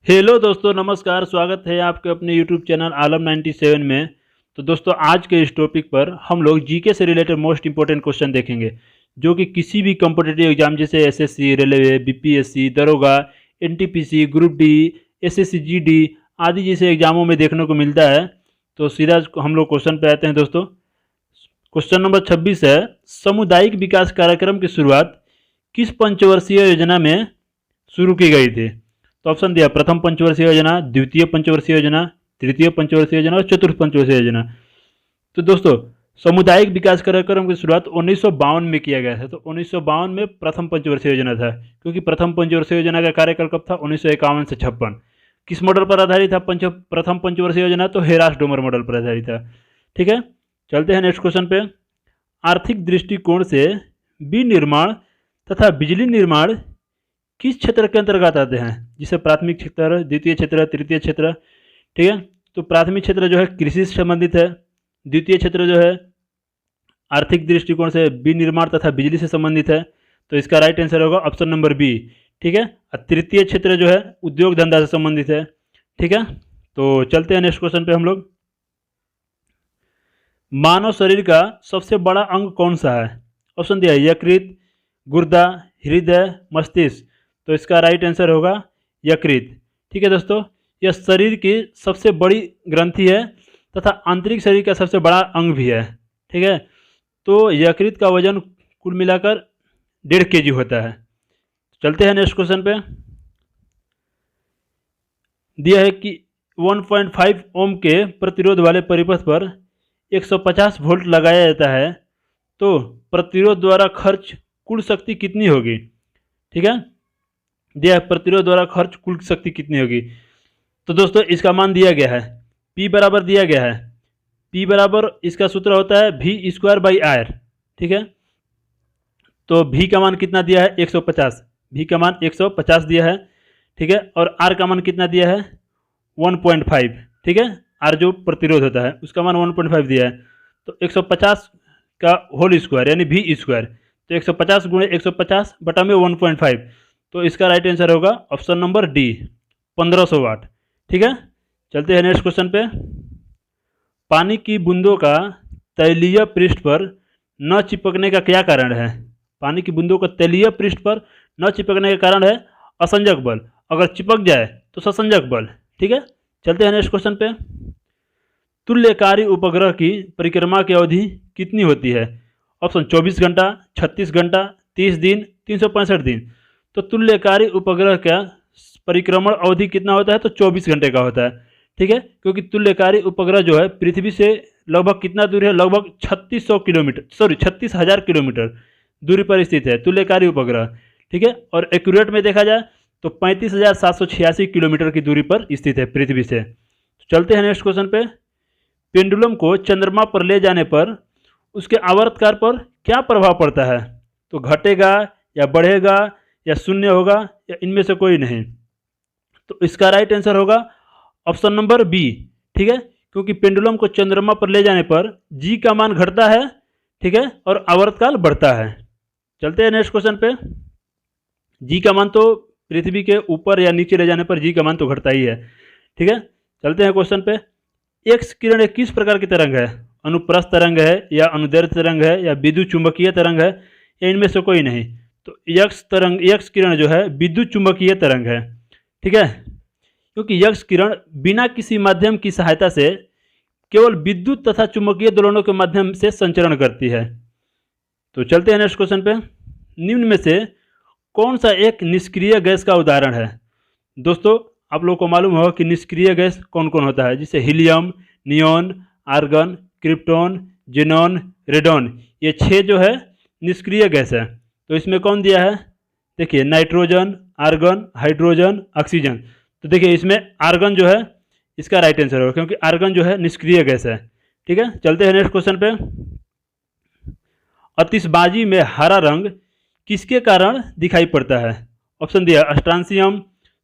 Hello दोस्तों, नमस्कार। स्वागत है आपके अपने यूट्यूब चैनल आलम 97 में। तो दोस्तों, आज के इस टॉपिक पर हम लोग जीके से रिलेटेड मोस्ट इंपॉर्टेंट क्वेश्चन देखेंगे, जो कि किसी भी कॉम्पिटिटिव एग्जाम जैसे एसएससी, रेलवे, बीपीएससी, दरोगा, NTPC, group D, SSC GD आदि जैसे एग्जामों में देखने को मिलता है। तो सीधा हम लोग क्वेश्चन पे आते हैं दोस्तों। क्वेश्चन नंबर 26 है, सामुदायिक विकास कार्यक्रम की शुरुआत किस पंचवर्षीय योजना में शुरू की गई थी? तो ऑप्शन दिया प्रथम पंचवर्षीय योजना, द्वितीय पंचवर्षीय योजना, तृतीय पंचवर्षीय योजना और चतुर्थ पंचवर्षीय योजना। तो दोस्तों, सामुदायिक विकास कार्यक्रम की शुरुआत 1952 में किया गया था। तो 1952 में प्रथम पंचवर्षीय योजना था, क्योंकि प्रथम पंचवर्षीय योजना का कार्यकाल कब था? 1951 से 56। किस मॉडल पर आधारित था प्रथम पंचवर्षीय योजना? तो हेरास डोमर मॉडल पर आधारित था। ठीक है, चलते हैं नेक्स्ट क्वेश्चन पे। आर्थिक दृष्टिकोण से विनिर्माण तथा बिजली निर्माण किस क्षेत्र के अंतर्गत आते हैं? जिसे प्राथमिक क्षेत्र, द्वितीय क्षेत्र, तृतीय क्षेत्र। ठीक है, तो प्राथमिक क्षेत्र जो है कृषि से संबंधित है, द्वितीय क्षेत्र जो है आर्थिक दृष्टिकोण से विनिर्माण तथा बिजली से संबंधित है। तो इसका राइट आंसर होगा ऑप्शन नंबर बी। ठीक है, और तृतीय क्षेत्र जो है उद्योग धंधा से संबंधित है। ठीक है, तो चलते हैं नेक्स्ट क्वेश्चन पे हम लोग। मानव शरीर का सबसे बड़ा अंग कौन सा है? ऑप्शन दिया है यकृत, गुर्दा, हृदय, मस्तिष्क। तो इसका राइट आंसर होगा यकृत। ठीक है दोस्तों, यह शरीर की सबसे बड़ी ग्रंथि है तथा आंतरिक शरीर का सबसे बड़ा अंग भी है। ठीक है, तो यकृत का वजन कुल मिलाकर 1.5 kg होता है। चलते हैं नेक्स्ट क्वेश्चन पे। दिया है कि 1.5 ओम के प्रतिरोध वाले परिपथ पर 150 वोल्ट लगाया जाता है, तो प्रतिरोध द्वारा खर्च कुल शक्ति कितनी होगी? ठीक है, दिया है प्रतिरोध द्वारा खर्च कुल शक्ति कितनी होगी। तो दोस्तों, इसका मान दिया गया है, P बराबर दिया गया है। P बराबर इसका सूत्र होता है V²/R। ठीक है, तो V का मान कितना दिया है? 150। V का मान 150 दिया है। ठीक है, और R का मान कितना दिया है? 1.5। ठीक है, R जो प्रतिरोध होता है उसका मान 1.5 दिया है। तो 150 का होल स्क्वायर यानी V²। तो 150 गुणे 150 बटा में 1.5। तो इसका राइट आंसर होगा ऑप्शन नंबर डी, 1500 वाट। ठीक है, चलते हैं नेक्स्ट क्वेश्चन पे। पानी की बूंदों का तैलीय पृष्ठ पर न चिपकने का क्या कारण है? पानी की बूंदों का तैलीय पृष्ठ पर न चिपकने का कारण है असंजक बल। अगर चिपक जाए तो ससंजक बल। ठीक है, चलते हैं नेक्स्ट क्वेश्चन पे। तुल्यकारी उपग्रह की परिक्रमा की अवधि कितनी होती है? ऑप्शन 24 घंटा, 36 घंटा, 30 दिन, 365 दिन। तो तुल्यकारी उपग्रह का परिक्रमण अवधि कितना होता है? तो 24 घंटे का होता है। ठीक है, क्योंकि तुल्यकारी उपग्रह जो है पृथ्वी से लगभग कितना दूर है? लगभग 3600 किलोमीटर, 36,000 किलोमीटर दूरी पर स्थित है तुल्यकारी उपग्रह। ठीक है, और एक्यूरेट में देखा जाए तो 35,786 किलोमीटर की दूरी पर स्थित है पृथ्वी से। चलते हैं नेक्स्ट क्वेश्चन पे। पेंडुलम को चंद्रमा पर ले जाने पर उसके आवर्तकाल पर क्या प्रभाव पड़ता है? तो घटेगा या बढ़ेगा या शून्य होगा या इनमें से कोई नहीं। तो इसका राइट आंसर होगा ऑप्शन नंबर बी। ठीक है, क्योंकि पेंडुलम को चंद्रमा पर ले जाने पर जी का मान घटता है। ठीक है, और आवर्तकाल बढ़ता है। चलते हैं नेक्स्ट क्वेश्चन पे। जी का मान तो पृथ्वी के ऊपर या नीचे ले जाने पर जी का मान तो घटता ही है। ठीक है, चलते हैं क्वेश्चन पे। एक्स किरण एक किस प्रकार की तरंग है? अनुप्रस्थ तरंग है या अनुदैर्ध्य तरंग है या विद्युत चुंबकीय तरंग है या इनमें से कोई नहीं? तो यक्स किरण जो है विद्युत चुंबकीय तरंग है। ठीक है, क्योंकि यक्स किरण बिना किसी माध्यम की सहायता से केवल विद्युत तथा चुंबकीय दोलनों के माध्यम से संचरण करती है। तो चलते हैं नेक्स्ट क्वेश्चन पे। निम्न में से कौन सा एक निष्क्रिय गैस का उदाहरण है? दोस्तों, आप लोगों को मालूम होगा कि निष्क्रिय गैस कौन कौन होता है, जैसे helium, neon, argon, krypton, xenon, radon. ये 6 जो है निष्क्रिय गैस है। तो इसमें कौन दिया है? देखिए, नाइट्रोजन, आर्गन, हाइड्रोजन, ऑक्सीजन। तो देखिए, इसमें आर्गन जो है इसका राइट आंसर होगा, क्योंकि आर्गन जो है निष्क्रिय गैस है। ठीक है, चलते हैं नेक्स्ट क्वेश्चन पे। आतिशबाजी में हरा रंग किसके कारण दिखाई पड़ता है? ऑप्शन दिया स्ट्रांसियम,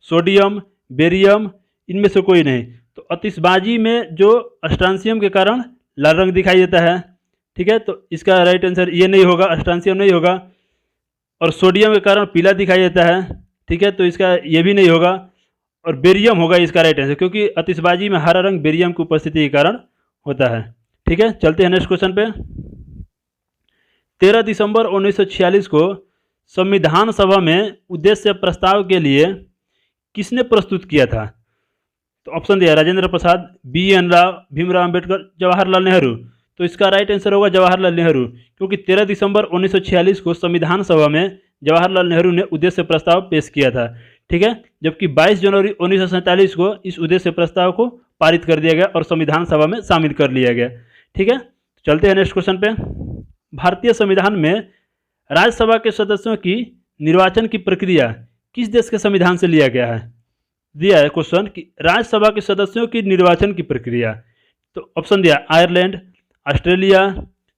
सोडियम, बेरियम, इनमें से कोई नहीं। तो आतिशबाजी में जो स्ट्रांसियम के कारण लाल रंग दिखाई देता है। ठीक है, तो इसका राइट आंसर ये नहीं होगा, स्ट्रांसियम नहीं होगा। और सोडियम के कारण पीला दिखाई देता है। ठीक है, तो इसका ये भी नहीं होगा। और बेरियम होगा इसका राइट आंसर, क्योंकि आतिशबाजी में हरा रंग बेरियम की उपस्थिति के कारण होता है। ठीक है, चलते हैं नेक्स्ट क्वेश्चन पे। 13 दिसंबर 1946 को संविधान सभा में उद्देश्य प्रस्ताव के लिए किसने प्रस्तुत किया था? तो ऑप्शन दिया राजेंद्र प्रसाद, BN राव, भीमराव अंबेडकर, जवाहरलाल नेहरू। तो इसका राइट आंसर होगा जवाहरलाल नेहरू, क्योंकि 13 दिसंबर 1946 को संविधान सभा में जवाहरलाल नेहरू ने उद्देश्य प्रस्ताव पेश किया था। ठीक है, जबकि 22 जनवरी 1947 को इस उद्देश्य प्रस्ताव को पारित कर दिया गया और संविधान सभा में शामिल कर लिया गया। ठीक है, चलते हैं नेक्स्ट क्वेश्चन पे। भारतीय संविधान में राज्यसभा के सदस्यों की निर्वाचन की प्रक्रिया किस देश के संविधान से लिया गया है? दिया है क्वेश्चन कि राज्यसभा के सदस्यों की निर्वाचन की प्रक्रिया। तो ऑप्शन दिया आयरलैंड, ऑस्ट्रेलिया,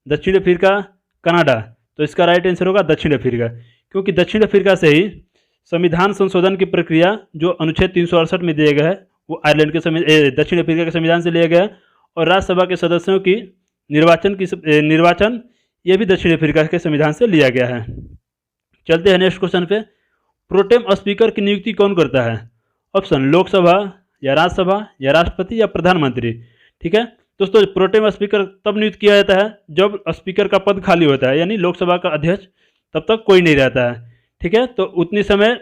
दक्षिण अफ्रीका, कनाडा। तो इसका राइट आंसर होगा दक्षिण अफ्रीका, क्योंकि दक्षिण अफ्रीका से ही संविधान संशोधन की प्रक्रिया जो अनुच्छेद 368 में दिया गया है वो आयरलैंड के दक्षिण अफ्रीका के संविधान से लिया गया है, और राज्यसभा के सदस्यों की निर्वाचन ये भी दक्षिण अफ्रीका के संविधान से लिया गया है। चलते हैं नेक्स्ट क्वेश्चन पे। प्रोटेम स्पीकर की नियुक्ति कौन करता है? ऑप्शन लोकसभा या राज्यसभा या राष्ट्रपति या प्रधानमंत्री। ठीक है दोस्तों, प्रोटेम स्पीकर तब नियुक्त किया जाता है जब स्पीकर का पद खाली होता है, यानी लोकसभा का अध्यक्ष तब तक कोई नहीं रहता है। ठीक है, तो उतनी समय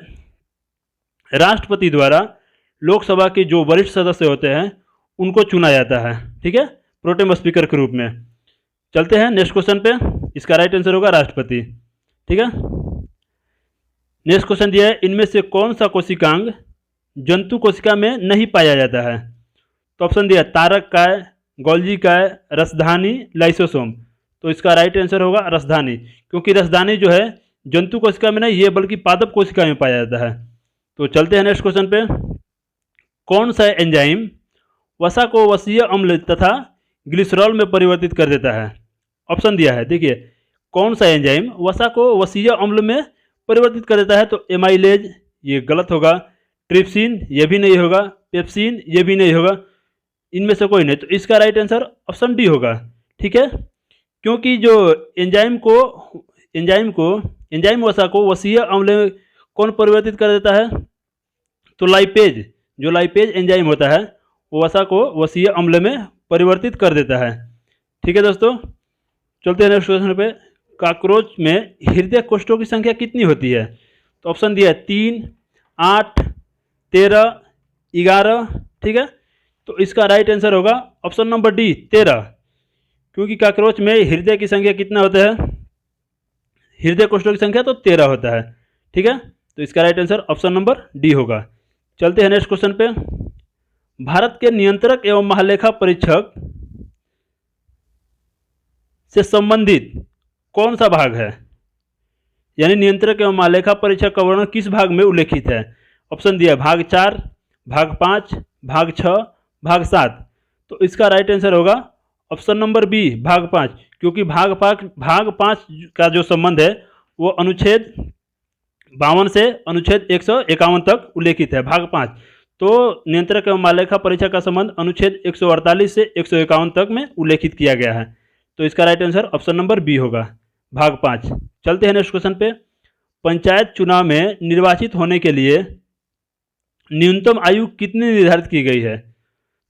राष्ट्रपति द्वारा लोकसभा के जो वरिष्ठ सदस्य होते हैं उनको चुना जाता है। ठीक है, प्रोटेम स्पीकर के रूप में। चलते हैं नेक्स्ट क्वेश्चन पे, इसका राइट आंसर होगा राष्ट्रपति। ठीक है, नेक्स्ट क्वेश्चन दिया है इनमें से कौन सा कोशिकांग जंतु कोशिका में नहीं पाया जाता है? तो ऑप्शन दिया तारक काय, गोल्जी काय, रसधानी, लाइसोसोम। तो इसका राइट आंसर होगा रसधानी, क्योंकि रसधानी जो है जंतु कोशिका में नहीं, ये बल्कि पादप कोशिका में पाया जाता है। तो चलते हैं नेक्स्ट क्वेश्चन पे। कौन सा एंजाइम वसा को वसीय अम्ल तथा ग्लिसरॉल में परिवर्तित कर देता है? ऑप्शन दिया है, देखिए कौन सा एंजाइम वसा को वसीय अम्ल में परिवर्तित कर देता है? तो एमाइलेज ये गलत होगा, ट्रिप्सिन ये भी नहीं होगा, पेप्सिन ये भी नहीं होगा, इनमें से कोई नहीं। तो इसका राइट आंसर ऑप्शन डी होगा। ठीक है, क्योंकि जो एंजाइम वसा को वसीय अम्ल में कौन परिवर्तित कर देता है? तो लाइपेज, जो लाइपेज एंजाइम होता है वो वसा को वसीय अम्ल में परिवर्तित कर देता है। ठीक है दोस्तों, चलते हैं नेक्स्ट क्वेश्चन पे। कॉकरोच में हृदय कोष्ठों की संख्या कितनी होती है? तो ऑप्शन दिया है 3, 8, 13, 11। ठीक है, तो इसका राइट आंसर होगा ऑप्शन नंबर डी 13, क्योंकि कॉकरोच में हृदय की संख्या कितना होता है? हृदय कोष्ठों की संख्या तो 13 होता है। ठीक है, तो इसका right answer option number D होगा। चलते हैं नेक्स्ट क्वेश्चन पे। भारत के नियंत्रक एवं महालेखा परीक्षक से संबंधित कौन सा भाग है? यानी नियंत्रक एवं महालेखा परीक्षक का वर्णन किस भाग में उल्लेखित है? ऑप्शन दिया भाग 4, भाग 5, भाग 6, भाग 7। तो इसका राइट आंसर होगा ऑप्शन नंबर बी भाग 5, क्योंकि भाग 5 का जो संबंध है वो अनुच्छेद 52 से अनुच्छेद 151 तक उल्लेखित है। भाग 5 तो नियंत्रक एवं महालेखा परीक्षक का संबंध अनुच्छेद 148 से 151 तक में उल्लेखित किया गया है। तो इसका right answer option number B होगा, भाग 5। चलते हैं नेक्स्ट क्वेश्चन पे। पंचायत चुनाव में निर्वाचित होने के लिए न्यूनतम आयु कितनी निर्धारित की गई है?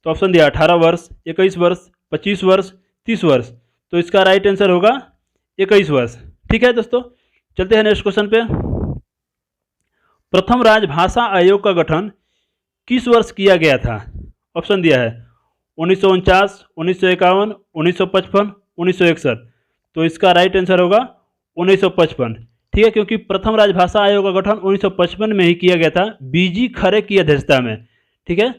तो ऑप्शन दिया 18 वर्ष, 21 वर्ष, 25 वर्ष, 30 वर्ष। तो इसका राइट आंसर होगा 21 वर्ष। ठीक है दोस्तों, चलते हैं नेक्स्ट क्वेश्चन पे। प्रथम राजभाषा आयोग का गठन किस वर्ष किया गया था? ऑप्शन दिया है 1949, 1951, 1955, 1961। तो इसका राइट आंसर होगा 1955। ठीक है, क्योंकि प्रथम राजभाषा आयोग का गठन 1955 में ही किया गया था, बीजी खरे की अध्यक्षता में। ठीक है,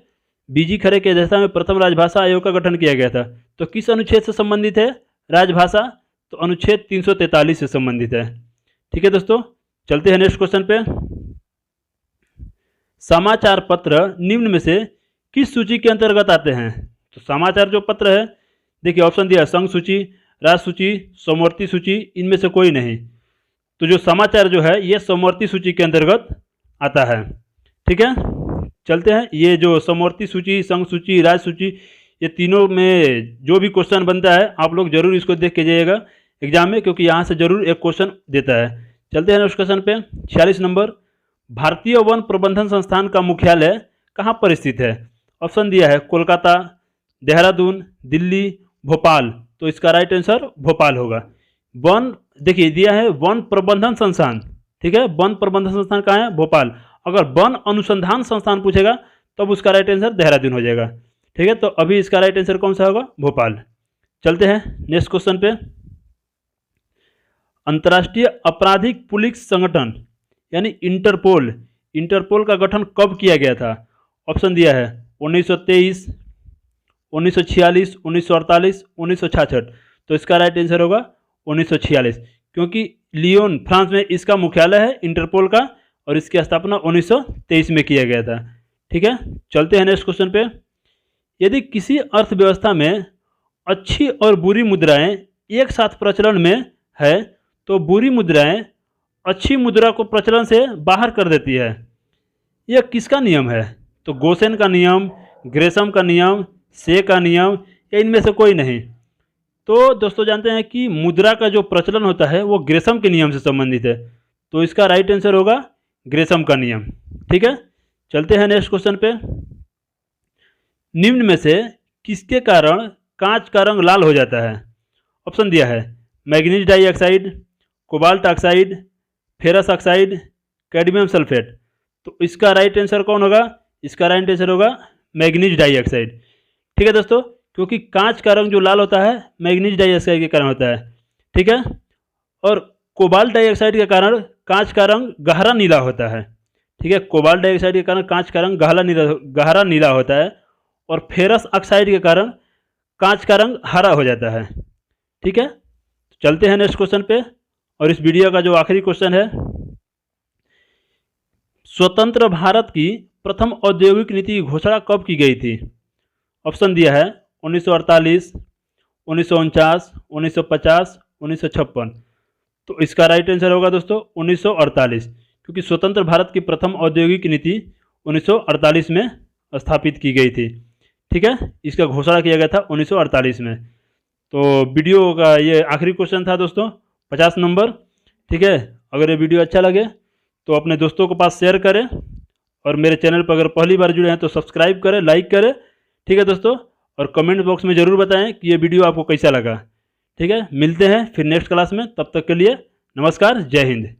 बीजी खरे की अध्यक्षता में प्रथम राजभाषा आयोग का गठन किया गया था। तो किस अनुच्छेद से संबंधित है राजभाषा? तो अनुच्छेद 343 से संबंधित है। ठीक है दोस्तों, चलते हैं नेक्स्ट क्वेश्चन पे। समाचार पत्र निम्न में से किस सूची के अंतर्गत आते हैं? तो समाचार जो पत्र है, देखिए ऑप्शन दिया संघ सूची, राज्य सूची, समवर्ती सूची, इनमें से कोई नहीं। तो जो समाचार जो है ये समवर्ती सूची के अंतर्गत आता है। ठीक है, चलते हैं। ये जो समवर्ती सूची, संघ सूची, राज्य सूची, ये तीनों में जो भी क्वेश्चन बनता है आप लोग जरूर इसको देख के जाइएगा एग्जाम में, क्योंकि यहाँ से जरूर एक क्वेश्चन देता है। चलते हैं नेक्स्ट क्वेश्चन पे। 46 नंबर। भारतीय वन प्रबंधन संस्थान का मुख्यालय कहाँ पर स्थित है? ऑप्शन दिया है कोलकाता, देहरादून, दिल्ली, भोपाल। तो इसका राइट आंसर भोपाल होगा। वन देखिए दिया है वन प्रबंधन संस्थान, ठीक है, वन प्रबंधन संस्थान कहाँ है? भोपाल। अगर वन अनुसंधान संस्थान पूछेगा तब उसका राइट आंसर देहरादून हो जाएगा, ठीक है। तो अभी इसका राइट आंसर कौन सा होगा? भोपाल। चलते हैं नेक्स्ट क्वेश्चन पे। अंतर्राष्ट्रीय आपराधिक पुलिस संगठन यानी इंटरपोल, इंटरपोल का गठन कब किया गया था? ऑप्शन दिया है 1923, 1946, 1948, 1966। तो इसका राइट आंसर होगा 1946, क्योंकि लियोन फ्रांस में इसका मुख्यालय है इंटरपोल का, और इसकी स्थापना 1923 में किया गया था, ठीक है। चलते हैं नेक्स्ट क्वेश्चन पे। यदि किसी अर्थव्यवस्था में अच्छी और बुरी मुद्राएं एक साथ प्रचलन में है तो बुरी मुद्राएं अच्छी मुद्रा को प्रचलन से बाहर कर देती है। यह किसका नियम है? तो गोसेन का नियम, ग्रेसम का नियम, से का नियम, या इनमें से कोई नहीं। तो दोस्तों जानते हैं कि मुद्रा का जो प्रचलन होता है वो ग्रेसम के नियम से संबंधित है, तो इसका राइट आंसर होगा ग्रेसम का नियम, ठीक है। चलते हैं नेक्स्ट क्वेश्चन पे। निम्न में से किसके कारण कांच का रंग लाल हो जाता है? ऑप्शन दिया है manganese dioxide, cobalt oxide, ferrous oxide, cadmium sulphate. तो इसका राइट आंसर कौन होगा? इसका राइट आंसर होगा मैग्नीज डाइऑक्साइड, ठीक है दोस्तों, क्योंकि कांच का रंग जो लाल होता है मैग्नीज डाइऑक्साइड के कारण होता है, ठीक है। और कोबाल्ट डाइऑक्साइड के कारण कांच का रंग गहरा नीला होता है, ठीक है। कोबाल्ट डाइऑक्साइड के कारण कांच का रंग गहरा नीला होता है, और फेरस ऑक्साइड के कारण कांच का रंग हरा हो जाता है, ठीक है। चलते हैं नेक्स्ट क्वेश्चन पे, और इस वीडियो का जो आखिरी क्वेश्चन है, स्वतंत्र भारत की प्रथम औद्योगिक नीति की घोषणा कब की गई थी? ऑप्शन दिया है 1948, 1949, 1950, 1956। तो इसका राइट आंसर होगा दोस्तों 1948, क्योंकि स्वतंत्र भारत की प्रथम औद्योगिक नीति 1948 में स्थापित की गई थी, ठीक है। इसका घोषणा किया गया था 1948 में। तो वीडियो का ये आखिरी क्वेश्चन था दोस्तों, 50 नंबर, ठीक है। अगर ये वीडियो अच्छा लगे तो अपने दोस्तों के पास शेयर करें, और मेरे चैनल पर अगर पहली बार जुड़े हैं तो सब्सक्राइब करें, लाइक करें, ठीक है दोस्तों। और कमेंट बॉक्स में ज़रूर बताएं कि ये वीडियो आपको कैसा लगा, ठीक है। मिलते हैं फिर नेक्स्ट क्लास में, तब तक के लिए नमस्कार, जय हिंद।